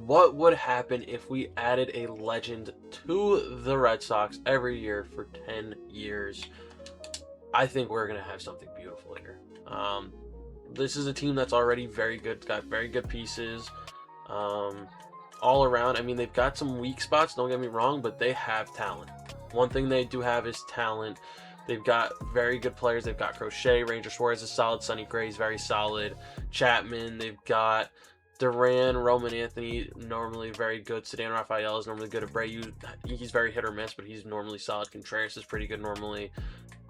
what would happen if we added a legend to the Red Sox every year for 10 years? I think we're going to have something beautiful here. This is a team that's already very good, got very good pieces all around. I mean, they've got some weak spots, don't get me wrong, but they have talent. One thing they do have is talent. They've got very good players. They've got Crochet, Ranger Suarez is solid, Sonny Gray is very solid, Chapman, they've got Duran, Roman Anthony, normally very good. Ceddanne Rafael is normally good. Abreu, he's very hit or miss, but he's normally solid. Contreras is pretty good normally.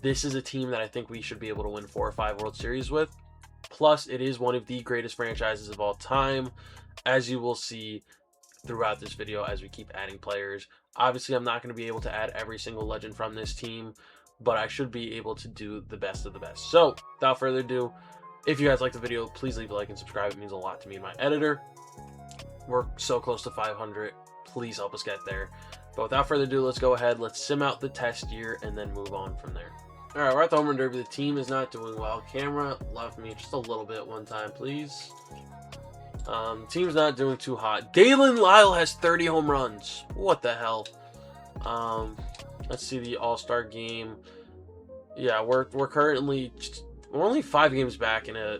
This is a team that I think we should be able to win 4 or 5 World Series with. Plus, it is one of the greatest franchises of all time, as you will see throughout this video as we keep adding players. Obviously, I'm not going to be able to add every single legend from this team, but I should be able to do the best of the best. So, without further ado, if you guys like the video, please leave a like and subscribe. It means a lot to me and my editor. We're so close to 500. Please help us get there. But without further ado, let's go ahead. Let's sim out the test year and then move on from there. All right, we're at the home run derby. The team is not doing well. Camera left me just a little bit one time, please. Team's not doing too hot. Galen Lyle has 30 home runs. What the hell? Let's see the All-Star game. Yeah, we're currently we're only 5 games back in a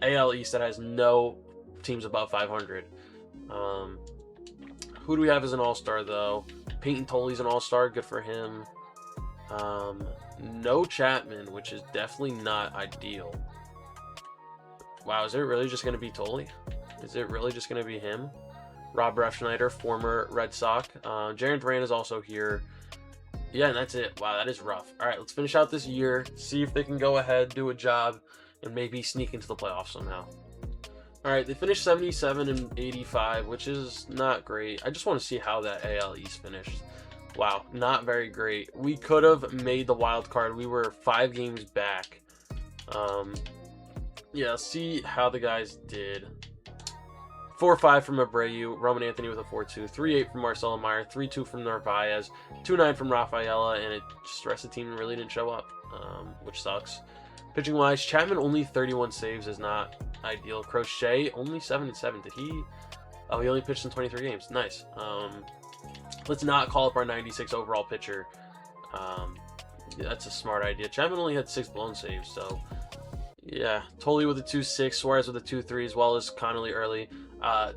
AL East that has no teams above 500. Who do we have as an All-Star though? Peyton Toley's an All-Star. Good for him. No Chapman, which is definitely not ideal. Wow, is it really just going to be Toley? Is it really just going to be him? Rob Refsnyder, former Red Sox. Jarren Duran is also here. Yeah, and that's it. Wow, that is rough. All right, let's finish out this year, see if they can go ahead, do a job, and maybe sneak into the playoffs somehow. All right, they finished 77 and 85, which is not great. I just want to see how that AL East finished. Wow, not very great. We could have made the wild card. We were 5 games back. Yeah, let's see how the guys did. 4-5 from Abreu, Roman Anthony with a 4-2, 3-8 from Marcelo Meyer, 3-2 from Narvaez, 2-9 from Rafaela, and just the rest of the team really didn't show up, which sucks. Pitching wise, Chapman only 31 saves is not ideal. Crochet only 7-7. Did he? Oh, he only pitched in 23 games. Nice. Let's not call up our 96 overall pitcher. That's a smart idea. Chapman only had 6 blown saves, so yeah. Toley with a 2-6, Suarez with a 2-3, as well as Connolly early.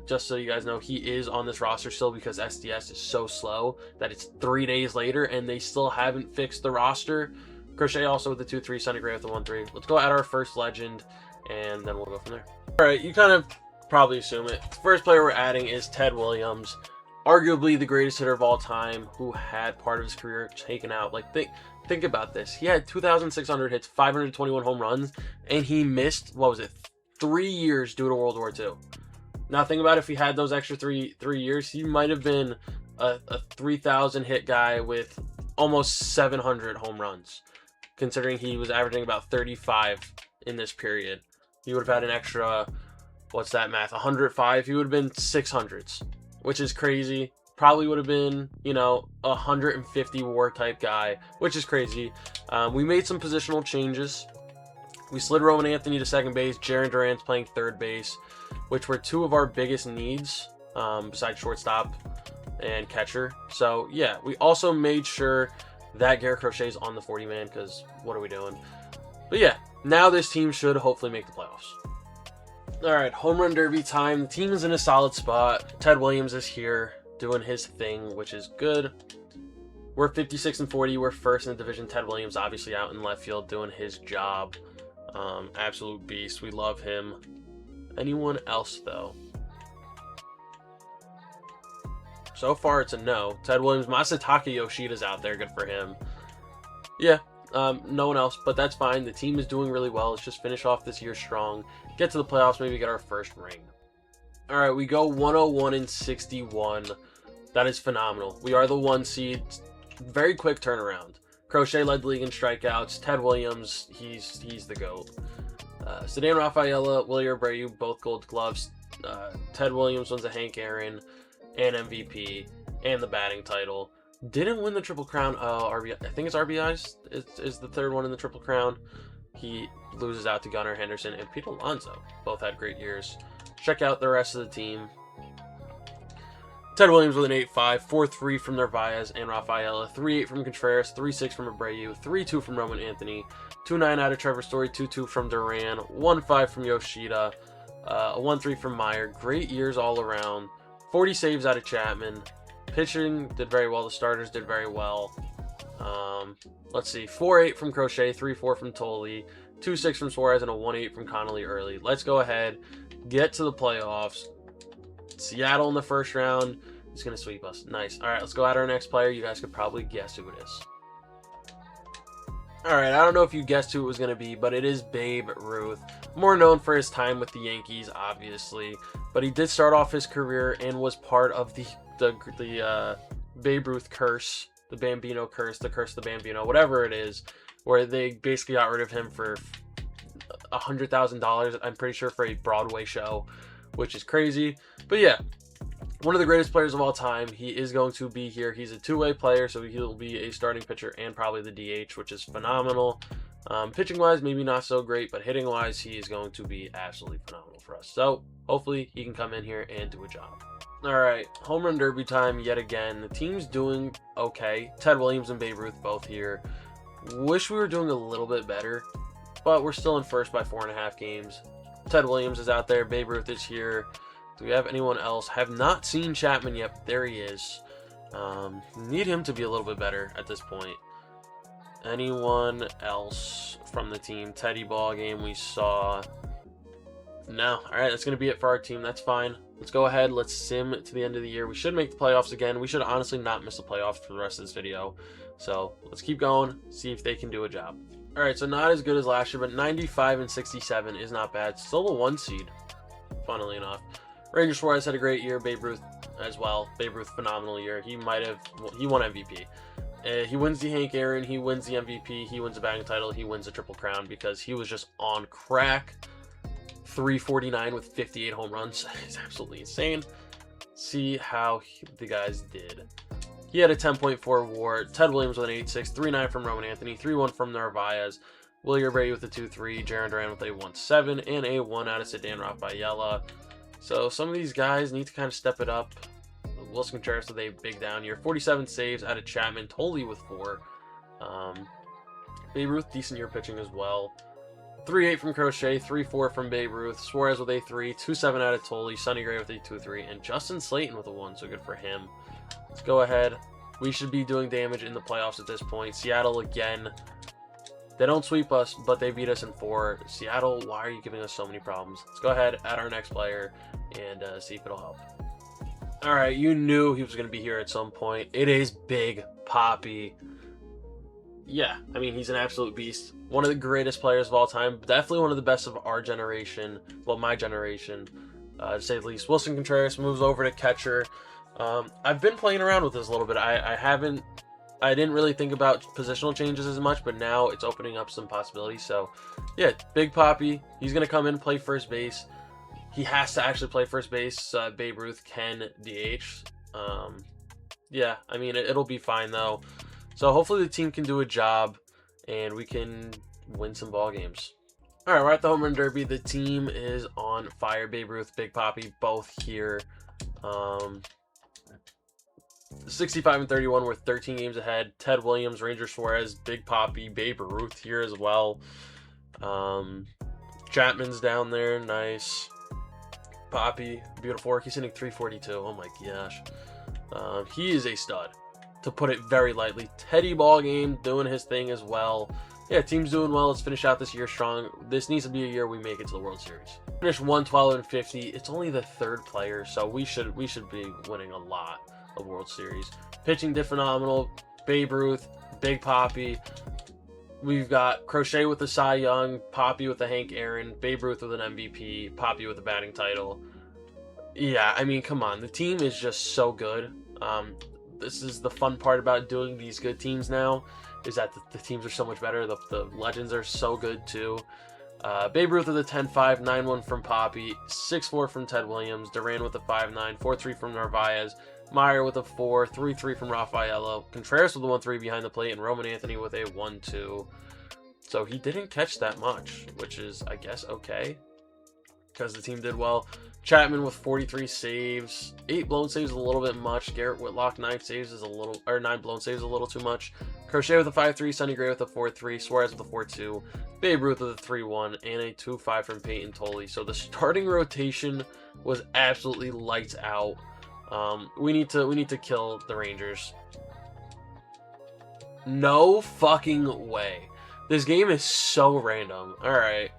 Just so you guys know, he is on this roster still because SDS is so slow that it's 3 days later and they still haven't fixed the roster. Crochet also with the 2-3, Sonny Gray with the 1-3. Let's go add our first legend and then we'll go from there. All right, you kind of probably assume it. The first player we're adding is Ted Williams, arguably the greatest hitter of all time, who had part of his career taken out. Like, think about this. He had 2,600 hits, 521 home runs, and he missed, what was it, 3 years due to World War II. Now, think about if he had those extra three years, he might have been a 3,000 hit guy with almost 700 home runs, considering he was averaging about 35 in this period. He would have had an extra, what's that math, 105? He would have been 600s, which is crazy. Probably would have been, you know, a 150 WAR type guy, which is crazy. We made some positional changes. We slid Roman Anthony to second base. Jarren Duran's playing third base, which were 2 of our biggest needs, besides shortstop and catcher. So, yeah, we also made sure that Garrett Crochet's on the 40-man, because what are we doing? But, yeah, now this team should hopefully make the playoffs. All right, home run derby time. The team is in a solid spot. Ted Williams is here doing his thing, which is good. We're 56 and 40. We're first in the division. Ted Williams obviously out in left field doing his job. Absolute beast. We love him. Anyone else, though? So far, it's a no. Ted Williams, Masataka Yoshida's out there. Good for him. Yeah, no one else, but that's fine. The team is doing really well. Let's just finish off this year strong. Get to the playoffs, maybe get our first ring. All right, we go 101 and 61. That is phenomenal. We are the 1 seed. Very quick turnaround. Crochet led the league in strikeouts. Ted Williams, he's the GOAT. Ceddanne Rafaela, Willie Abreu, both gold gloves. Ted Williams wins a Hank Aaron and MVP and the batting title. Didn't win the Triple Crown. RBI, I think it's RBIs is the third one in the Triple Crown. He loses out to Gunnar Henderson and Pete Alonso. Both had great years. Check out the rest of the team. Ted Williams with an 8-5, 4-3 from Narvaez and Rafaela, 3-8 from Contreras, 3-6 from Abreu, 3-2 from Roman Anthony, 2-9 out of Trevor Story, 2-2 from Duran, 1-5 from Yoshida, a 1-3 from Meyer. Great years all around. 40 saves out of Chapman. Pitching did very well. The starters did very well. Let's see. 4-8 from Crochet, 3-4 from Tolley, 2-6 from Suarez, and a 1-8 from Connolly early. Let's go ahead, get to the playoffs. Seattle in the first round is going to sweep us. Nice. All right, let's go at our next player. You guys could probably guess who it is. All right, I don't know if you guessed who it was going to be, but it is Babe Ruth. More known for his time with the Yankees, obviously, but he did start off his career and was part of the Babe Ruth curse, the Bambino curse, the curse of the Bambino, whatever it is, where they basically got rid of him for $100,000, I'm pretty sure, for a Broadway show, which is crazy. But yeah, one of the greatest players of all time. He is going to be here. He's a two-way player, so he'll be a starting pitcher and probably the DH, which is phenomenal. Pitching-wise, maybe not so great, but hitting-wise, he is going to be absolutely phenomenal for us. So hopefully he can come in here and do a job. All right, home run derby time yet again. The team's doing okay. Ted Williams and Babe Ruth both here. Wish we were doing a little bit better, but we're still in first by 4.5 games. Ted Williams is out there. Babe Ruth is here. Do we have anyone else? Have not seen Chapman yet, but there he is. Need him to be a little bit better at this point. Anyone else from the team? Teddy ball game we saw. No. All right, that's going to be it for our team. That's fine. Let's go ahead. Let's sim to the end of the year. We should make the playoffs again. We should honestly not miss the playoffs for the rest of this video. So let's keep going, see if they can do a job. All right, so not as good as last year, but 95 and 67 is not bad. Still a 1 seed, funnily enough. Ranger Suarez had a great year. Babe Ruth as well. Babe Ruth, phenomenal year. He won MVP. He wins the Hank Aaron. He wins the MVP. He wins the batting title. He wins the Triple Crown because he was just on crack. 349 with 58 home runs. It's absolutely insane. See how the guys did. He had a 10.4 WAR. Ted Williams with an 8.6, 3.9 from Roman Anthony, 3.1 from Narvaez, Willie Abreu with a 2.3, Jaron Duran with a 1.7, and a 1 out of Sedan Rafaela. So some of these guys need to kind of step it up. Wilson Contreras with a big down year. 47 saves out of Chapman, Tolley with 4. Babe Ruth, decent year pitching as well. 3.8 from Crochet, 3.4 from Babe Ruth, Suarez with a 3, 2.7 out of Tolley, Sonny Gray with a 2.3, and Justin Slayton with a 1, so good for him. Let's go ahead. We should be doing damage in the playoffs at this point. Seattle again. They don't sweep us, but they beat us in 4. Seattle, why are you giving us so many problems? Let's go ahead, add our next player, and see if it'll help. All right, you knew he was going to be here at some point. It is Big Papi. Yeah, I mean, he's an absolute beast. One of the greatest players of all time. Definitely one of the best of our generation. Well, my generation, to say the least. Wilson Contreras moves over to catcher. I've been playing around with this a little bit. I didn't really think about positional changes as much, but now it's opening up some possibilities. So, yeah, Big Papi. He's going to come in and play first base. He has to actually play first base. Babe Ruth can DH. Yeah, I mean, it'll be fine, though. So, hopefully the team can do a job, and we can win some ball games. All right, we're at the Home Run Derby. The team is on fire. Babe Ruth, Big Papi, both here. 65 and 31, we're 13 games ahead. Ted Williams, Ranger Suarez, Big Papi, Babe Ruth here as well. Chapman's down there, nice. Papi, beautiful work. He's hitting 342. Oh my gosh. He is a stud, to put it very lightly. Teddy ball game doing his thing as well. Yeah, team's doing well. Let's finish out this year strong. This needs to be a year we make it to the World Series. Finish 112 and 50. It's only the 3rd player, so we should be winning a lot of World Series. Pitching did phenomenal. Babe Ruth, Big Papi. We've got Crochet with the Cy Young, Papi with the Hank Aaron, Babe Ruth with an MVP, Papi with the batting title. Yeah, I mean, come on. The team is just so good. This is the fun part about doing these good teams now, is that the teams are so much better. The legends are so good, too. Babe Ruth with a 10.5, 9.1 from Papi, 6.4 from Ted Williams, Duran with a 5.9, 4.3 from Narvaez, Meyer with a 4, 3.3 from Rafaela, Contreras with a 1.3 behind the plate, and Roman Anthony with a 1.2. So he didn't catch that much, which is, I guess, okay. because the team did well. Chapman with 43 saves. 8 blown saves is a little bit much. Garrett Whitlock, 9 saves is a little, or 9 blown saves is a little too much. Crochet with a 5-3, Sonny Gray with a 4-3, Suarez with a 4-2, Babe Ruth with a 3-1, and a 2-5 from Peyton Tolley. So the starting rotation was absolutely lights out. We need to kill the Rangers. No fucking way. This game is so random. Alright.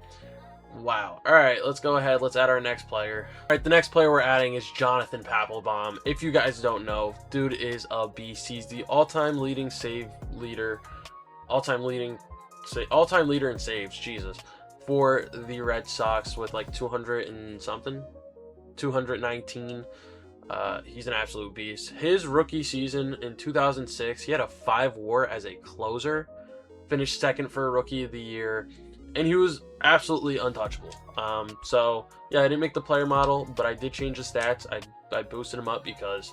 Wow. Alright, let's go ahead. Let's add our next player. Alright, the next player we're adding is Jonathan Papelbon. If you guys don't know, dude is a beast. He's the all-time leading save leader. All-time leader in saves. Jesus. For the Red Sox with like 200 and something. 219. He's an absolute beast. His rookie season in 2006, he had a 5 WAR as a closer. Finished second for Rookie of the Year. And he was absolutely untouchable. So, yeah, I didn't make the player model, but I did change the stats. I boosted him up because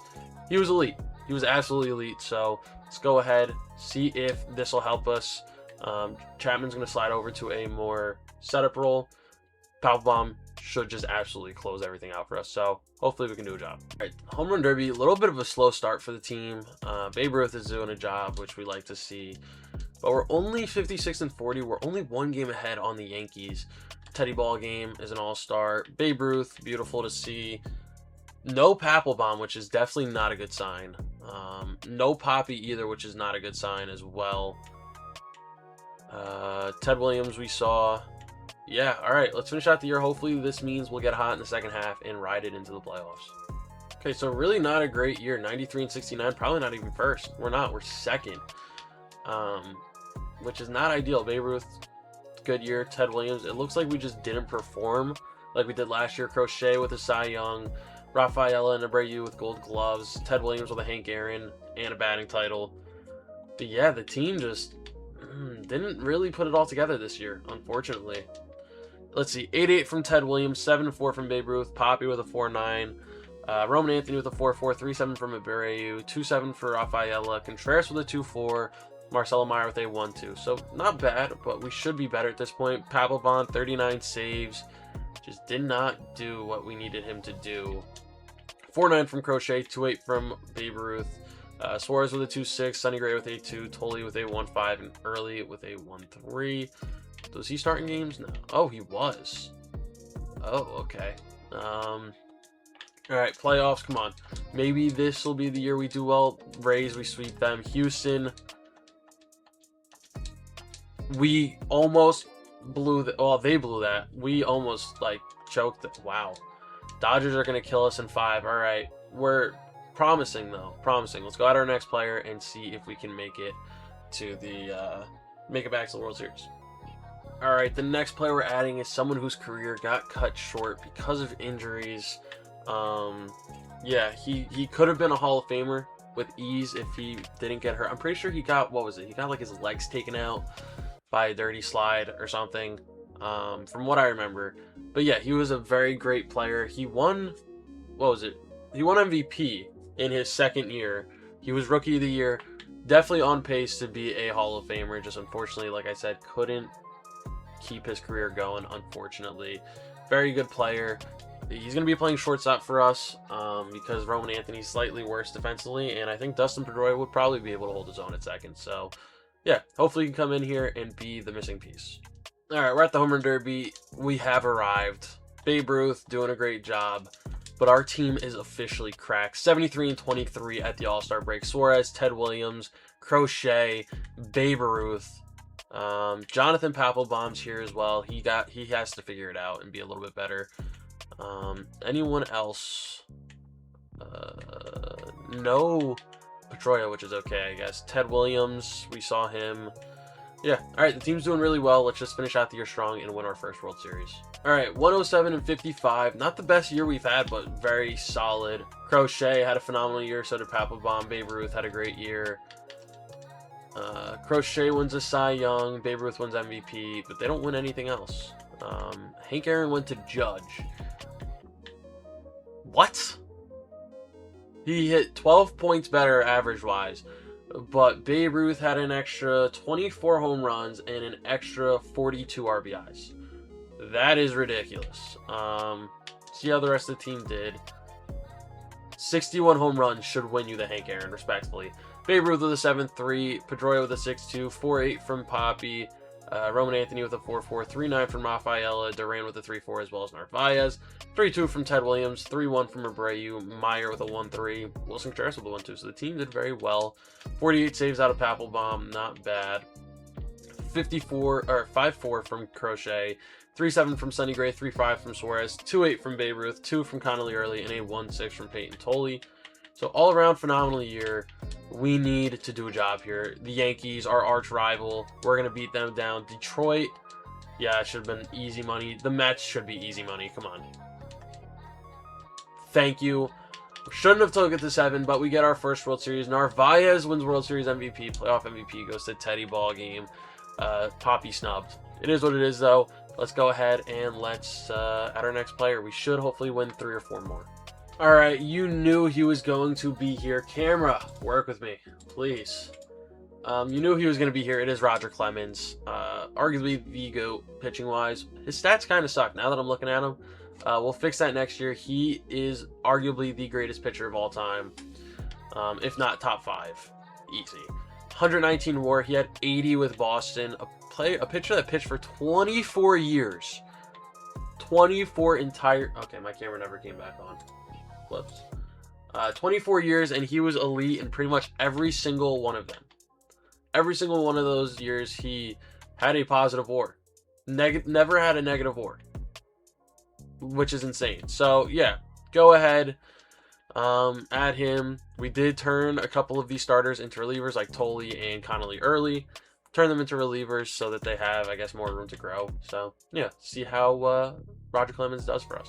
he was elite. He was absolutely elite. So, let's go ahead, see if this will help us. Chapman's going to slide over to a more setup role. Papelbon should just absolutely close everything out for us. So, hopefully we can do a job. All right, Home Run Derby, a little bit of a slow start for the team. Babe Ruth is doing a job, which we like to see. But we're only 56-40. We're only 1 game ahead on the Yankees. Teddy Ball game is an all-star. Babe Ruth, beautiful to see. No Papelbon, which is definitely not a good sign. No Poppy either, which is not a good sign as well. Ted Williams we saw. Yeah, all right, let's finish out the year. Hopefully this means we'll get hot in the second half and ride it into the playoffs. Okay, so really not a great year. 93-69, probably not even first. We're not, we're second. Which is not ideal. Babe Ruth, good year. Ted Williams, it looks like we just didn't perform like we did last year. Crochet with a Cy Young, Rafaela and Abreu with Gold Gloves, Ted Williams with a Hank Aaron and a batting title. But yeah, the team just didn't really put it all together this year, unfortunately. Let's see, 8-8 from Ted Williams, 7-4 from Babe Ruth, Poppy with a 4-9, Roman Anthony with a 4-4, 3-7 from Abreu, 2-7 for Rafaela, Contreras with a 2-4, Marcelo Meyer with a 1-2. So not bad, but we should be better at this point. Papelbon, 39 saves. Just did not do what we needed him to do. 4-9 from Crochet, 2-8 from Babe Ruth. Suarez with a 2-6, Sonny Gray with a 2, Tolley with a 1-5, and Early with a 1-3. Was he starting games? No. Oh, he was. Oh, okay. Alright, playoffs, come on. Maybe this will be the year we do well. Rays, we sweep them. Houston, we almost blew the, well, they blew that. We almost, like, choked it. Wow. Dodgers are going to kill us in 5. All right. We're promising, though. Promising. Let's go at our next player and see if we can make it to the, make it back to the World Series. All right. The next player we're adding is someone whose career got cut short because of injuries. Yeah, he could have been a Hall of Famer with ease if he didn't get hurt. I'm pretty sure he got, what was it? He got, like, his legs taken out by a dirty slide or something, from what I remember. But yeah, he was a very great player. He won, what was it? He won MVP in his second year. He was Rookie of the Year. Definitely on pace to be a Hall of Famer. Just unfortunately, like I said, couldn't keep his career going, unfortunately. Very good player. He's going to be playing shortstop for us because Roman Anthony's slightly worse defensively, and I think Dustin Pedroia would probably be able to hold his own at second. So yeah, hopefully he can come in here and be the missing piece. All right, we're at the Home Run Derby. We have arrived. Babe Ruth doing a great job, but our team is officially cracked. 73-23 at the All-Star break. Suarez, Ted Williams, Crochet, Babe Ruth, Jonathan Papelbon's here as well. He has to figure it out and be a little bit better. Anyone else? No Pedroia, which is okay, I guess. Ted Williams, we saw him. Yeah, all right, the team's doing really well. Let's just finish out the year strong and win our first World Series. All right, 107-55. Not the best year we've had, but very solid. Crochet had a phenomenal year, so did Papelbon. Babe Ruth had a great year. Crochet wins a Cy Young. Babe Ruth wins MVP, but they don't win anything else. Hank Aaron went to Judge. What? He hit 12 points better average-wise, but Babe Ruth had an extra 24 home runs and an extra 42 RBIs. That is ridiculous. See how the rest of the team did. 61 home runs should win you the Hank Aaron, respectfully. Babe Ruth with a 7-3, Pedroia with a 6-2, 4-8 from Poppy, Roman Anthony with a 4-4, 3-9 from Rafaela, Duran with a 3-4, as well as Narvaez, 3-2 from Ted Williams, 3-1 from Abreu, Meyer with a 1-3, Wilson Contreras with a 1-2. So the team did very well. 48 saves out of Papelbon, not bad. 5-4 from Crochet, 3-7 from Sonny Gray, 3-5 from Suarez, 2-8 from Babe Ruth, 2 from Connolly Early, and a 1-6 from Peyton Tolley. So all around phenomenal year. We need to do a job here. The Yankees, our arch rival, we're going to beat them down. Detroit, yeah, it should have been easy money. The Mets should be easy money. Come on. Thank you. Shouldn't have took it to 7, but we get our first World Series. Narvaez wins World Series MVP. Playoff MVP goes to Teddy Ball game. Poppy snubbed. It is what it is, though. Let's go ahead and let's add our next player. We should hopefully win 3 or 4 more. All right, you knew he was going to be here. Camera, work with me, please. You knew he was going to be here. It is Roger Clemens. Arguably the GOAT pitching-wise. His stats kind of suck now that I'm looking at him. We'll fix that next year. He is arguably the greatest pitcher of all time, if not top 5. Easy. 119 WAR. He had 80 with Boston. A pitcher that pitched for 24 years. 24 entire... Okay, my camera never came back on. Flips. 24 years, and he was elite in pretty much every single one of them. Every single one of those years, he had a positive WAR. Never had a negative WAR, which is insane. So, yeah, go ahead, add him. We did turn a couple of these starters into relievers, like Tolley and Connolly Early. Turn them into relievers so that they have, I guess, more room to grow. So, yeah, see how Roger Clemens does for us.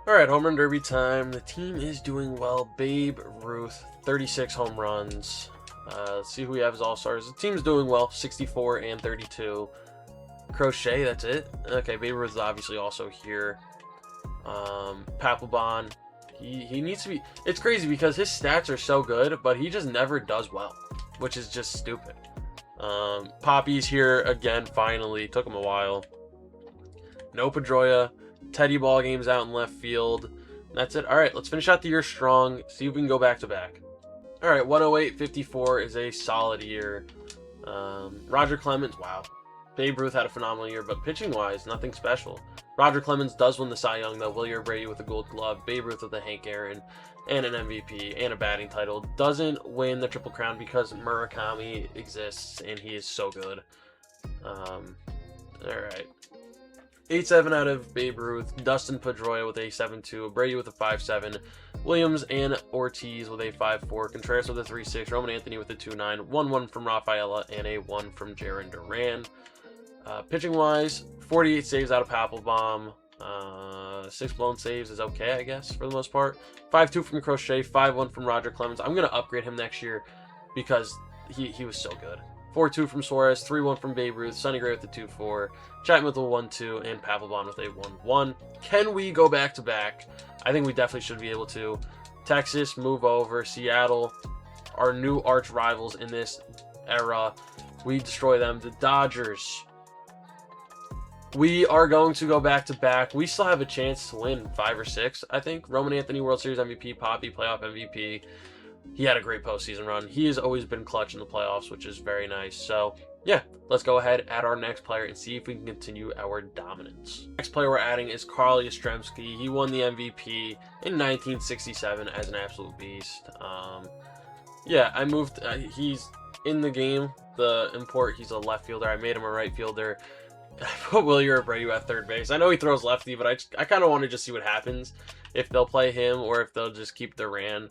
All right, home run derby time. The team is doing well. Babe Ruth, 36 home runs. Let's see who we have as all-stars. The team's doing well, 64 and 32. Crochet, that's it. Okay, Babe Ruth is obviously also here. Papelbon, he needs to be... It's crazy because his stats are so good, but he just never does well, which is just stupid. Poppy's here again, finally. Took him a while. No Pedroia. Teddy Ball games out in left field. That's it. All right, let's finish out the year strong. See if we can go back to back. All right, 108-54 is a solid year. Roger Clemens, wow. Babe Ruth had a phenomenal year, but pitching-wise, nothing special. Roger Clemens does win the Cy Young, though. Wilyer Abreu with a Gold Glove. Babe Ruth with a Hank Aaron and an MVP and a batting title. Doesn't win the Triple Crown because Murakami exists, and he is so good. All right. 8-7 out of Babe Ruth. Dustin Pedroia with a 7-2. Abreu with a 5-7. Williams and Ortiz with a 5-4. Contreras with a 3-6. Roman Anthony with a 2-9. 1-1 from Rafaela and a 1 from Jarren Duran. Pitching-wise, 48 saves out of Papelbon. 6 blown saves is okay, I guess, for the most part. 5-2 from Crochet. 5-1 from Roger Clemens. I'm going to upgrade him next year because he was so good. 4-2 from Suarez, 3-1 from Babe Ruth, Sonny Gray with the 2-4, Chapman with a 1-2, and Papelbon with a 1-1. Can we go back-to-back? I think we definitely should be able to. Texas, move over. Seattle, our new arch rivals in this era. We destroy them. The Dodgers. We are going to go back-to-back. We still have a chance to win 5 or 6, I think. Roman Anthony, World Series MVP, Poppy, playoff MVP. He had a great postseason run. He has always been clutch in the playoffs, which is very nice. So, yeah, let's go ahead, add our next player, and see if we can continue our dominance. Next player we're adding is Carl Yastrzemski. He won the MVP in 1967 as an absolute beast. Yeah, I moved. He's in the game. The import, he's a left fielder. I made him a right fielder. I put Wilyer Abreu at third base. I know he throws lefty, but I kind of want to just see what happens. If they'll play him or if they'll just keep Duran.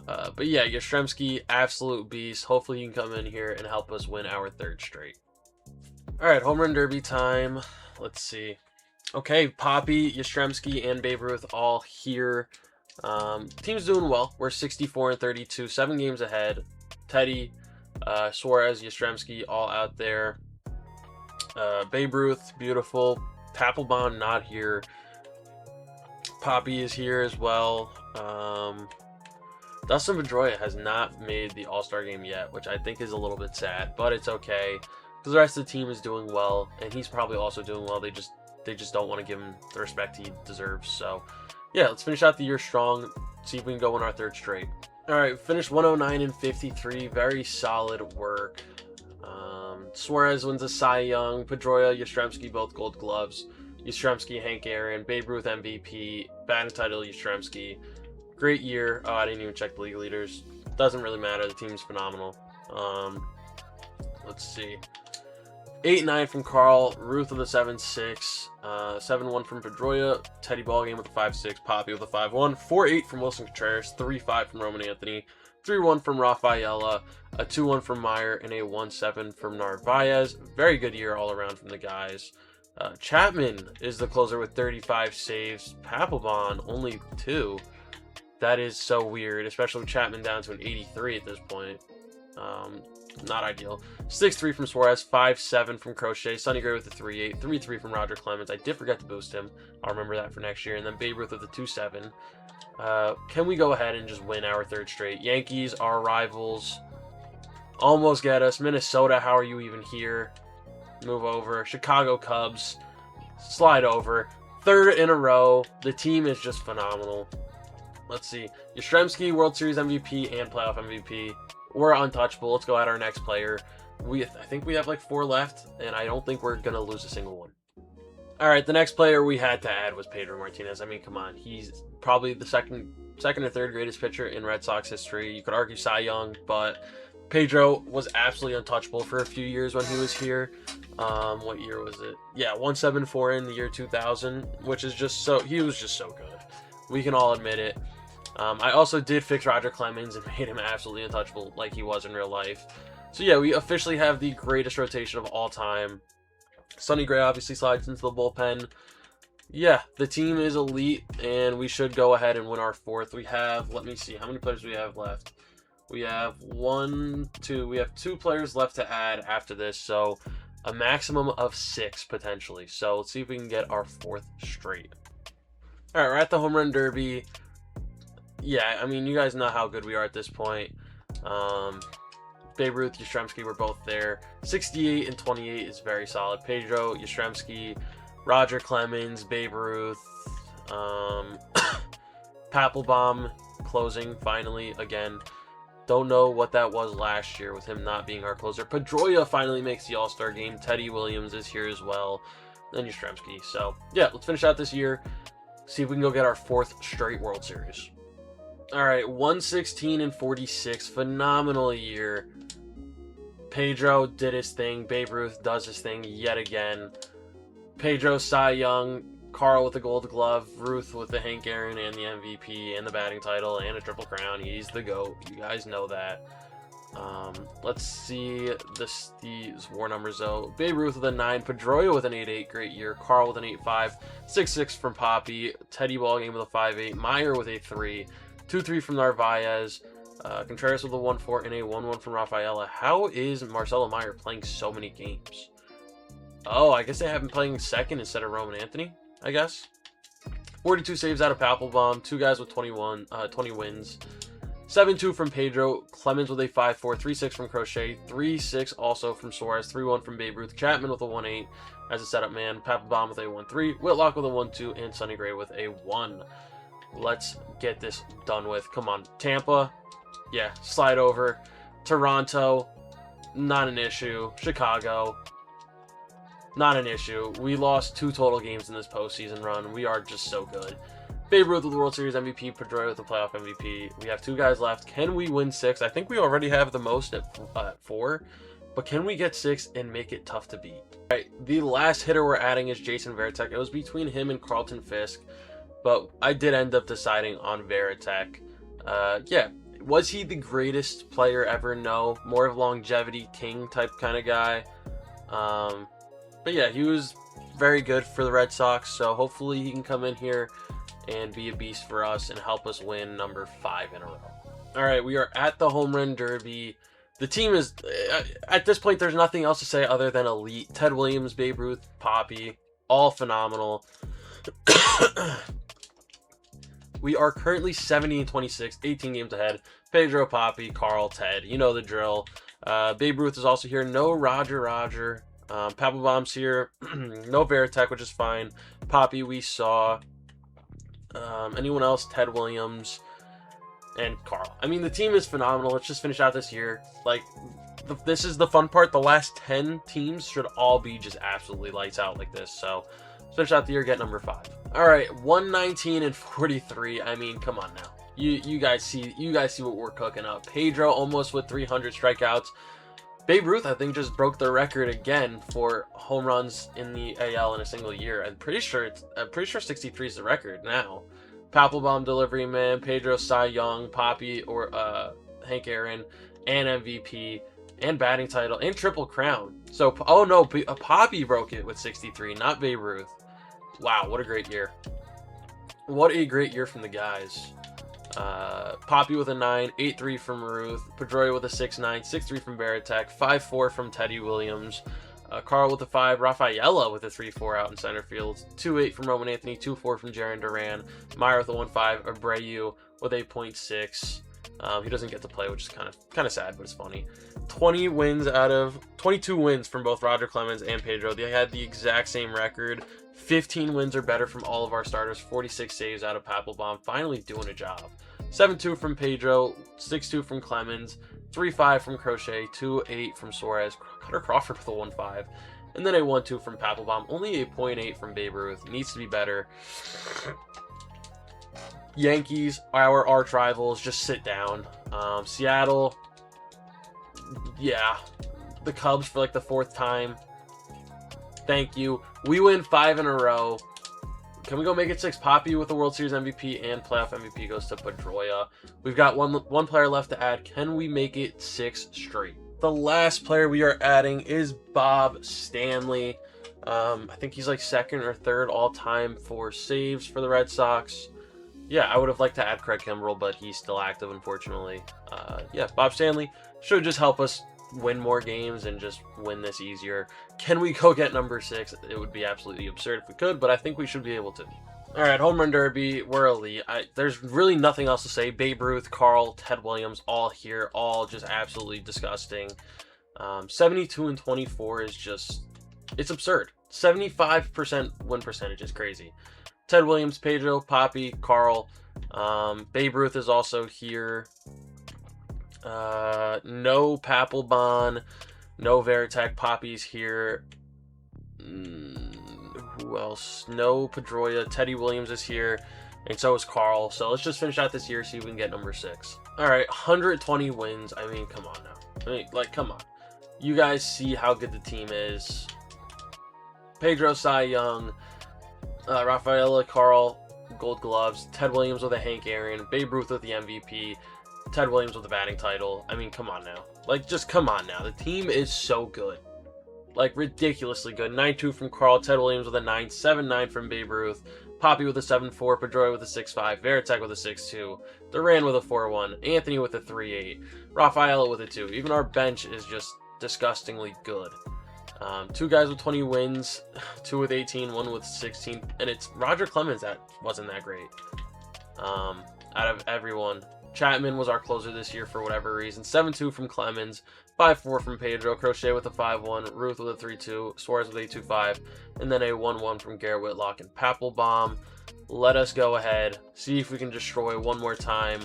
But yeah, Yastrzemski, absolute beast. Hopefully he can come in here and help us win our 3rd straight. All right, home run derby time. Let's see. Okay, Poppy, Yastrzemski, and Babe Ruth all here. Team's doing well. We're 64 and 32, 7 games ahead. Teddy, Suarez, Yastrzemski, all out there. Babe Ruth, beautiful. Papelbon, not here. Poppy is here as well. Dustin Pedroia has not made the All-Star game yet, which I think is a little bit sad, but it's okay because the rest of the team is doing well, and he's probably also doing well. They just they just don't want to give him the respect he deserves. So, yeah, let's finish out the year strong. See if we can go win our 3rd straight. All right, finished 109 and 53. Very solid work. Suarez wins a Cy Young. Pedroia, Yastrzemski, both Gold Gloves. Yastrzemski, Hank Aaron. Babe Ruth MVP. Batting title, Yastrzemski. Great year. Oh, I didn't even check the league leaders. Doesn't really matter. The team's phenomenal. Let's see. 8-9 from Carl. Ruth with a 7-6. 7-1 from Pedroia. Teddy Ballgame with a 5-6. Poppy with a 5-1. 4-8 from Wilson Contreras. 3-5 from Roman Anthony. 3-1 from Rafaela. A 2-1 from Meyer. And a 1-7 from Narvaez. Very good year all around from the guys. Chapman is the closer with 35 saves. Papelbon only 2. That is so weird, especially with Chapman down to an 83 at this point. Not ideal. 6-3 from Suarez, 5-7 from Crochet, Sonny Gray with a 3-8, 3-3 from Roger Clemens. I did forget to boost him. I'll remember that for next year. And then Babe Ruth with a 2-7. Can we go ahead and just win our 3rd straight? Yankees, our rivals, almost get us. Minnesota, how are you even here? Move over. Chicago Cubs, slide over. 3rd in a row. The team is just phenomenal. Let's see. Yastrzemski, World Series MVP and playoff MVP. We're untouchable. Let's go at our next player. I think we have like 4 left, and I don't think we're going to lose a single one. All right, the next player we had to add was Pedro Martinez. I mean, come on. He's probably the second or 3rd greatest pitcher in Red Sox history. You could argue Cy Young, but Pedro was absolutely untouchable for a few years when he was here. What year was it? Yeah, 174 in the year 2000, which is just so... He was just so good. We can all admit it. I also did fix Roger Clemens and made him absolutely untouchable like he was in real life. So yeah, we officially have the greatest rotation of all time. Sonny Gray obviously slides into the bullpen. Yeah, the team is elite, and we should go ahead and win our 4th. We have, let me see, how many players do we have left? We have 2 players left to add after this, so a maximum of 6 potentially. So let's see if we can get our 4th straight. All right, we're at the Home Run Derby. Yeah, I mean, you guys know how good we are at this point. Babe Ruth, Yastrzemski were both there. 68 and 28 is very solid. Pedro, Yastrzemski, Roger Clemens, Babe Ruth, Papelbon closing finally again. Don't know what that was last year with him not being our closer. Pedroia finally makes the All-Star game. Teddy Williams is here as well. And Yastrzemski. So, yeah, let's finish out this year. See if we can go get our 4th straight World Series. All right, 116 and 46. Phenomenal year. Pedro did his thing. Babe Ruth does his thing yet again. Pedro, Cy Young, Carl with the Gold Glove, Ruth with the Hank Aaron and the MVP and the batting title and a Triple Crown. He's the GOAT. You guys know that. Let's see these war numbers though. Babe Ruth with a 9, Pedroia with an 8-8, great year. Carl with an 8-5, 6-6 from Poppy, Teddy Ballgame with a 5-8, Meyer with a 3, 2-3 from Narvaez, Contreras with a 1-4 and a 1-1 from Rafaela. How is Marcelo Meyer playing so many games? Oh, I guess they have him playing 2nd instead of Roman Anthony, I guess. 42 saves out of Papelbon, 2 guys with 20 wins. 7-2 from Pedro, Clemens with a 5-4, 3-6 from Crochet, 3-6 also from Suarez, 3-1 from Babe Ruth, Chapman with a 1-8 as a setup man, Papelbon with a 1-3, Whitlock with a 1-2, and Sonny Gray with a 1. Let's get this done with. Come on, Tampa, yeah, slide over. Toronto, not an issue. Chicago, not an issue. We lost 2 total games in this postseason run. We are just so good. Babe Ruth with the World Series MVP, Pedroia with the playoff MVP. We have 2 guys left. Can we win 6? I think we already have the most at 4, but can we get 6 and make it tough to beat? All right, the last hitter we're adding is Jason Varitek. It was between him and Carlton Fisk, but I did end up deciding on Varitek. Yeah, was he the greatest player ever? No, more of longevity king type kind of guy. But yeah, he was very good for the Red Sox, so hopefully he can come in here and be a beast for us and help us win number 5 in a row. All right, we are at the Home Run Derby. The team is, at this point, there's nothing else to say other than elite. Ted Williams, Babe Ruth, Poppy, all phenomenal. We are currently 70 and 26, 18 games ahead. Pedro, Poppy, Carl, Ted, you know the drill. Babe Ruth is also here. No Roger. Papelbon's here. No Veritek, which is fine. Poppy, we saw. Anyone else? Ted Williams and Carl. I mean, the team is phenomenal. Let's just finish out this year. Like, this is the fun part. The last 10 teams should all be just absolutely lights out like this. So, let's finish out the year, get number 5. All right, 119 and 43. I mean, come on now. You guys see what we're cooking up. Pedro almost with 300 strikeouts. Babe Ruth, I think, just broke the record again for home runs in the AL in a single year. I'm pretty sure 63 is the record now. Papelbon delivery man, Pedro Cy Young, Poppy or Hank Aaron, and MVP, and batting title, and triple crown. So, oh no, Poppy broke it with 63, not Babe Ruth. Wow, what a great year. What a great year from the guys. Poppy with a 9, 8-3 from Ruth, Pedroia with a 6-9, 6-3 from Veritek, 5-4 from Teddy Williams, Carl with a 5, Rafaela with a 3-4 out in center field, 2-8 from Roman Anthony, 2-4 from Jaron Duran, Meyer with a 1-5, Abreu with 8.6. He doesn't get to play, which is kind of sad, but it's funny. 22 wins from both Roger Clemens and Pedro. They had the exact same record. 15 wins or better from all of our starters. 46 saves out of Papelbon. Finally doing a job. 7-2 from Pedro. 6-2 from Clemens. 3-5 from Crochet. 2-8 from Suarez. Cutter Crawford with a 1-5. And then a 1-2 from Papelbon. Only a 0.8 from Babe Ruth. Needs to be better. Yankees, our arch rivals, just sit down. Seattle, yeah. The Cubs for like the 4th time. Thank you. We win 5 in a row. Can we go make it 6? Poppy with the World Series MVP and playoff MVP goes to Pedroia. We've got one player left to add. Can we make it 6 straight? The last player we are adding is Bob Stanley. I think he's like 2nd or 3rd all time for saves for the Red Sox. Yeah, I would have liked to add Craig Kimbrell, but he's still active, unfortunately. Yeah, Bob Stanley should just help us win more games and just win this easier. Can we go get number 6? It would be absolutely absurd if we could, but I think we should be able to. All right, Home Run Derby, we're elite. There's really nothing else to say. Babe Ruth, Carl, Ted Williams, all here, all just absolutely disgusting. 72 and 24 is just, it's absurd. 75% win percentage is crazy. Ted Williams, Pedro, Poppy, Carl. Babe Ruth is also here. No Papelbon, no Veritek. Poppy's here. Who else? No Pedroia. Teddy Williams is here, and so is Carl. So let's just finish out this year, see if we can get number 6. All right, 120 wins. I mean, come on now. I mean, like, come on. You guys see how good the team is. Pedro Cy Young, Rafaela, Carl, Gold Gloves, Ted Williams with a Hank Aaron, Babe Ruth with the MVP, Ted Williams with the batting title. I mean, come on now. Like, just come on now. The team is so good. Like, ridiculously good. 9-2 from Carl, Ted Williams with a 9, 7-9 from Babe Ruth, Poppy with a 7-4, Pedroia with a 6-5, Veritek with a 6-2, Duran with a 4-1, Anthony with a 3-8, Rafaela with a 2. Even our bench is just disgustingly good. 2 guys with 20 wins, 2 with 18, 1 with 16, and it's Roger Clemens that wasn't that great. Out of everyone, Chapman was our closer this year for whatever reason. 7-2 from Clemens, 5-4 from Pedro, Crochet with a 5-1, Ruth with a 3-2, Suarez with a 2-5, and then a 1-1 from Garrett Whitlock and Papelbon. Let us go ahead, see if we can destroy one more time.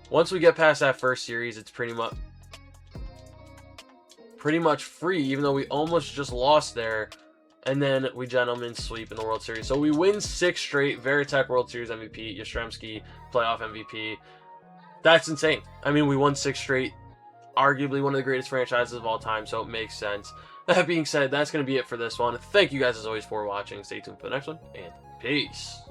Once we get past that first series, it's pretty much free, even though we almost just lost there. And then we gentlemen sweep in the World Series. So we win 6 straight. Veritek World Series MVP, Yastrzemski playoff MVP. That's insane. I mean, we won 6 straight. Arguably one of the greatest franchises of all time, so it makes sense. That being said, that's going to be it for this one. Thank you guys as always for watching. Stay tuned for the next one, and peace.